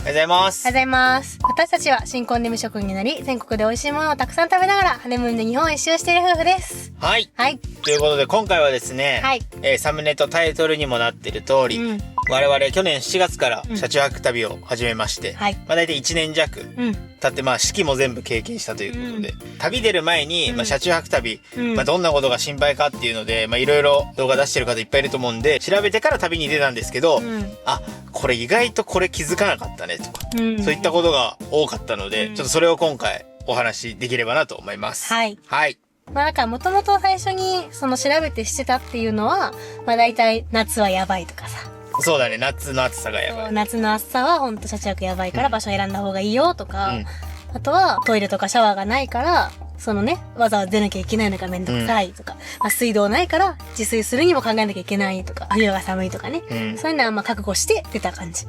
おはようございます。おはようございます。私たちは新婚で無職になり、全国で美味しいものをたくさん食べながら、ハネムーンで日本一周している夫婦です。はい。はい。ということで、今回はですね、はい。サムネとタイトルにもなっている通り、我々去年7月から車中泊旅を始めまして、はい。大体1年弱経って、四季も全部経験したということで、旅出る前に、車中泊旅、どんなことが心配かっていうので、いろいろ動画出してる方いっぱいいると思うんで、調べてから旅に出たんですけど、これ意外とこれ気づかなかったねとか、そういったことが多かったので、ちょっとそれを今回お話しできればなと思います。はい。はい。だからもともと最初に調べてしてたっていうのは、大体夏はやばいとかさ。そうだね、夏の暑さがやばい。夏の暑さはほんと車中泊やばいから場所選んだ方がいいよとか、あとはトイレとかシャワーがないから、わざわざ出なきゃいけないのがめんどくさいとか、水道ないから自炊するにも考えなきゃいけないとか、冬が寒いとかね。そういうのは覚悟して出た感じ。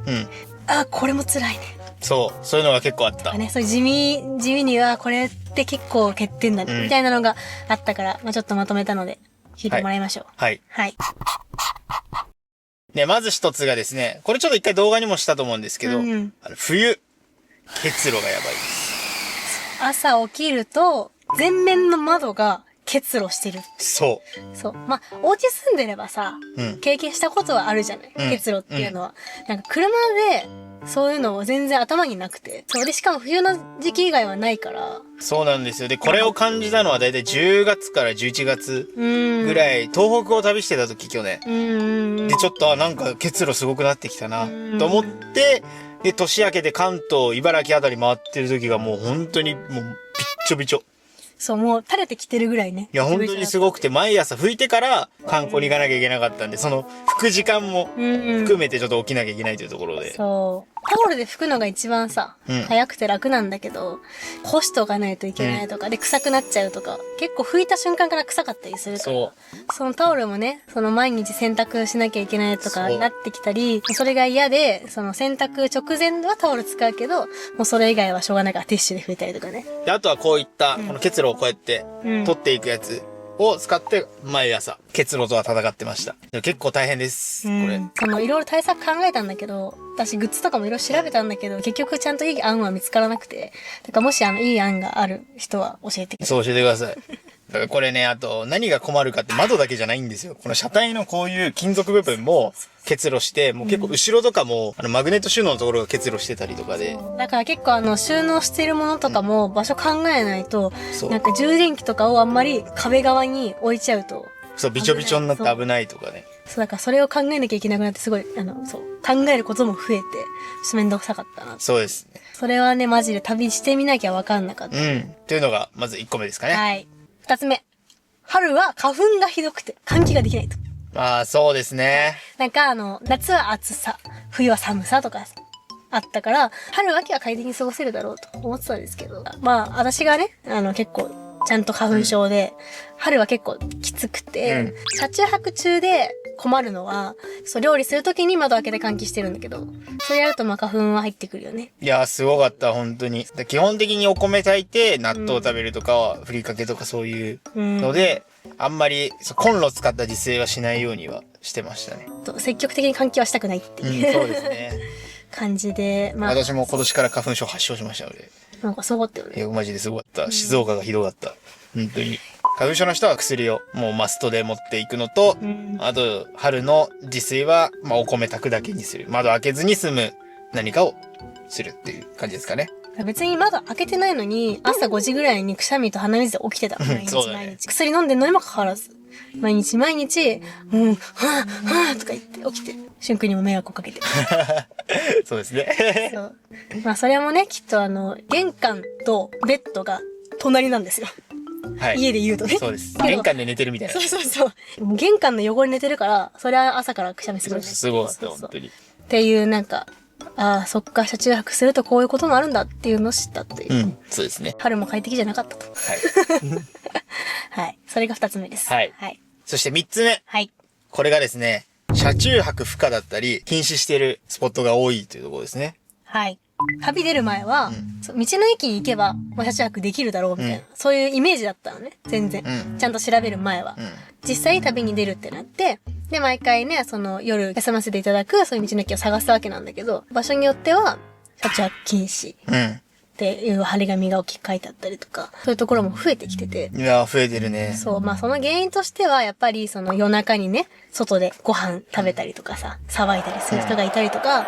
これも辛いね。そう、そういうのが結構あった。そういう地味にはこれって結構欠点だね、みたいなのがあったから、ちょっとまとめたので、聞いてもらいましょう。はい。はい。で、まず一つがですね、これちょっと一回動画にもしたと思うんですけど、冬、結露がやばいです。朝起きると、全面の窓が結露してる。そう。お家住んでればさ、経験したことはあるじゃない、結露っていうのは。車で、そういうのを全然頭になくて。で、しかも冬の時期以外はないから。そうなんですよ。で、これを感じたのはだいたい10月から11月ぐらい、東北を旅してた時、去年。で、ちょっと結露すごくなってきたな、と思って、で、年明けて関東、茨城あたり回ってる時がもう本当にもうびっちょびちょ。もう垂れてきてるぐらいね。いや、本当にすごくて、毎朝拭いてから観光に行かなきゃいけなかったんで、拭く時間も含めてちょっと起きなきゃいけないというところで。タオルで拭くのが一番さ、早くて楽なんだけど、干しておかないといけないとか、で、臭くなっちゃうとか、結構拭いた瞬間から臭かったりするから。そのタオルもね、毎日洗濯しなきゃいけないとかなってきたり、それが嫌で、洗濯直前はタオル使うけど、もうそれ以外はしょうがないからティッシュで拭いたりとかね。で、あとはこういった、この結露をこうやって取っていくやつを使って毎朝結露とは戦ってました。でも結構大変です、これ。いろいろ対策考えたんだけど、私グッズとかもいろいろ調べたんだけど、結局ちゃんといい案は見つからなくて。だからもしいい案がある人は教えてください。そう、教えてください。だからこれね、あと何が困るかって窓だけじゃないんですよ。この車体のこういう金属部分も結露して、もう結構後ろとかも、マグネット収納のところが結露してたりとかで。だから結構収納しているものとかも場所考えないと、充電器とかをあんまり壁側に置いちゃうと。そう、びちょびちょになって危ないとかね。だからそれを考えなきゃいけなくなってすごい、考えることも増えて、ちょっとめんどくさかったな。そうですね。それはね、マジで旅してみなきゃわかんなかった。というのが、まず1個目ですかね。はい。2つ目。春は花粉がひどくて、換気ができないと。そうですね。夏は暑さ、冬は寒さとかあったから、春秋は快適に過ごせるだろうと思ってたんですけど、私がね、結構、ちゃんと花粉症で、春は結構きつくて、車中泊中で困るのは、料理するときに窓開けて換気してるんだけど、それやると花粉は入ってくるよね。いや、すごかった、本当に。基本的にお米炊いて、納豆食べるとかは、ふりかけとかそういうので、あんまりコンロ使った自炊はしないようにはしてましたね。積極的に換気はしたくないっていう、そうですね。感じで、私も今年から花粉症発症しましたので。すごかったよね。いや、マジですごかった。静岡がひどかった。本当に。花粉症の人は薬をもうマストで持っていくのと、あと、春の自炊は、お米炊くだけにする。窓開けずに済む何かをするっていう感じですかね。別に窓開けてないのに、朝5時ぐらいにくしゃみと鼻水で起きてた。毎日毎日。薬飲んでんのにもかかわらず。毎日、はぁとか言って起きて、俊君にも迷惑をかけて。そうですね。それもね、きっと玄関とベッドが隣なんですよ。はい。家で言うとね。そうです。玄関で寝てるみたいな。そう。もう玄関の汚れ寝てるから、それは朝からくしゃみするね。すごかった、本当に。っていうそっか、車中泊するとこういうこともあるんだっていうのを知ったっていう。そうですね。春も快適じゃなかったと。はい。はい。それが2つ目です。はい。そして3つ目。はい。これがですね、車中泊不可だったり、禁止しているスポットが多いというところですね。はい。旅出る前は、道の駅に行けば、車中泊できるだろうみたいな、そういうイメージだったのね、全然。ちゃんと調べる前は。実際旅に出るってなって、で、毎回ね、夜休ませていただく、そういう道の駅を探すわけなんだけど、場所によっては、車中禁止うん。っていう張り紙が大きく書いてあったりとか、そういうところも増えてきてて。いや、増えてるね。そう、まあその原因としては、やっぱりその夜中にね、外でご飯食べたりとかさ、騒いだりする人がいたりとか、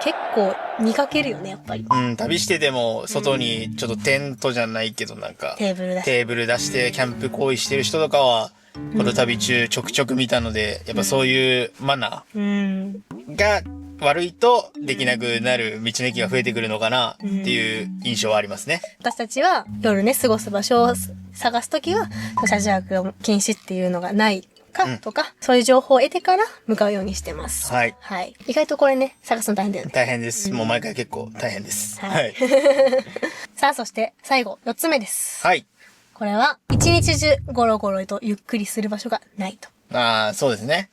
結構見かけるよね、やっぱり。うん、旅してても、外にちょっとテントじゃないけどなんか、テーブル出してキャンプ行為してる人とかは、この旅中ちょくちょく見たので、やっぱそういうマナうん。ーが悪いとできなくなる道の駅が増えてくるのかなっていう印象はありますね。私たちは夜ね、過ごす場所を探すときは、車中泊禁止っていうのがないかとか、そういう情報を得てから向かうようにしてます。はい。はい。意外とこれね、探すの大変だよね。大変です。もう毎回結構大変です。ははいい。さあ、そして最後、4つ目です。はい。これは、一日中ゴロゴロとゆっくりする場所がないと。ああ、そうですね。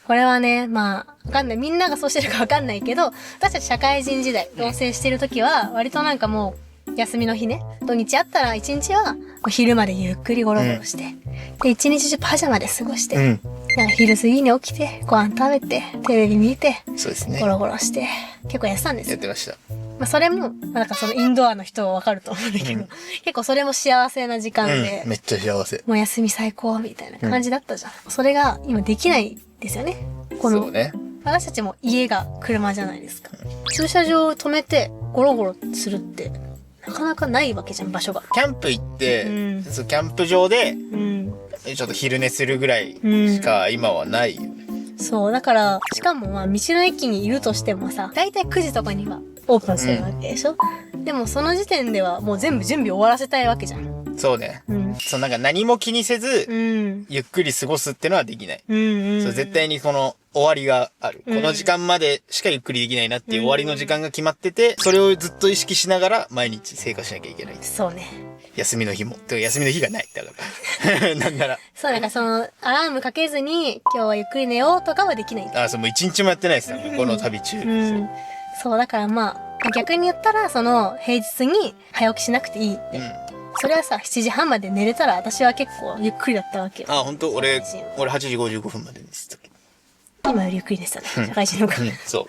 これはね、まあ、わかんない。みんながそうしてるかわかんないけど、私たち社会人時代、同棲してる時は、割となんかもう、休みの日ね、土日あったら一日は、昼までゆっくりゴロゴロして、で、一日中パジャマで過ごして、うん。なんか昼過ぎに起きて、ご飯食べて、テレビ見て、そうですねゴ。ロゴロして、結構やってたんですよ。やってました。まあ、それも、まあ、なんかそのインドアの人はわかると思うんだけど、結構それも幸せな時間で、うん。めっちゃ幸せ。もう休み最高みたいな感じだったじゃん。それが今できないですよね。この、そうね。私たちも家が車じゃないですか。駐車場を止めてゴロゴロするって、なかなかないわけじゃん、場所が。キャンプ行って、うんそうキャンプ場で、うん。ちょっと昼寝するぐらいしか今はないよね。そう、だから、しかもまあ道の駅にいるとしてもさ、だいたい9時とかにはオープンするわけでしょ、でもその時点ではもう全部準備終わらせたいわけじゃん。そうね。うん。そうなんか何も気にせず、うん。ゆっくり過ごすってのはできない。うん。そう絶対にこの終わりがある。この時間までしかゆっくりできないなっていう終わりの時間が決まってて、それをずっと意識しながら毎日生活しなきゃいけない。そうね。休みの日も。てか休みの日がない。だから。なんなら。そう、なんかその、アラームかけずに、今日はゆっくり寝ようとかはできない。あ、そう、もう一日もやってないですよ。この旅中。うん。そう、だからまあ、逆に言ったら、その、平日に早起きしなくていい。うん。それはさ、7時半まで寝れたら、私は結構ゆっくりだったわけよ。あ、本当俺8時55分までにしてたけ今よりゆっくりでしたね。社会人の方。ど。うん、そう。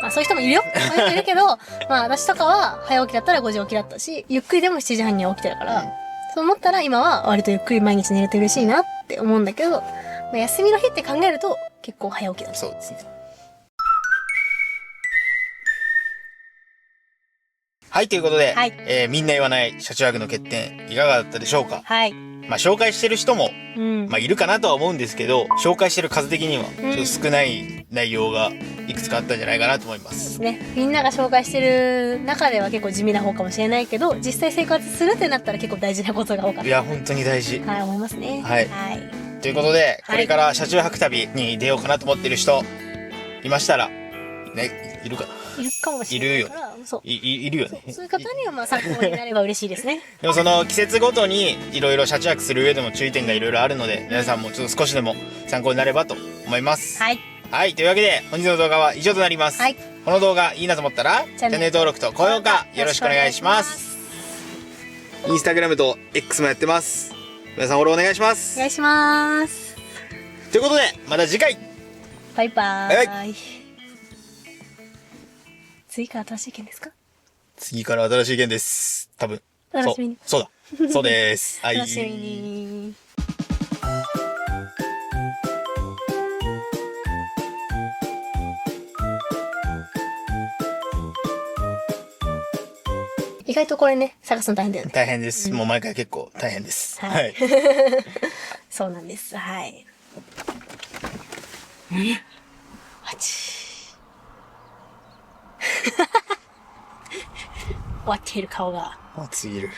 まあそういう人もいるよ。そういう人いるけど、まあ私とかは早起きだったら5時起きだったし、ゆっくりでも7時半には起きてるから、そう思ったら今は割とゆっくり毎日寝れて嬉しいなって思うんだけど、まあ、休みの日って考えると結構早起きだった。そうですね。はい、ということで、はいみんな言わない車中泊の欠点、いかがだったでしょうか？はい。まあ、紹介してる人も、うん。まあ、いるかなとは思うんですけど、紹介してる数的には、ちょっと少ない内容がいくつかあったんじゃないかなと思います。ね、みんなが紹介してる中では結構地味な方かもしれないけど、実際生活するってなったら結構大事なことが多かっいや、本当に大事。た。はい、思いますね。はいはい。ということで、はいこれから車中泊旅に出ようかなと思ってる人、いましたら、ね、いるかないるかもしれないから。そう。いるよね。そういう方にはまあ参考になれば嬉しいですね。でもその季節ごとにいろいろ車中泊する上でも注意点がいろいろあるので、皆さんもちょっと少しでも参考になればと思います。はい。はい、というわけで本日の動画は以上となります。はい。この動画いいなと思ったら、チャンネル登録と高評価よろしくお願いしま。す。インスタグラムと X もやってます。皆さんフォローお願いします。お願いします。ということで、また次回。バイババイーイ。次から新しい件ですか？次から新しい件です。多分。お楽しみに。そうだ。そうです。はい。楽しみに。意外とこれね、探すの大変だよね。大変です。もう毎回結構大変です。ははいい。そうなんです。はい。あち。終わっている顔が。暑すぎる。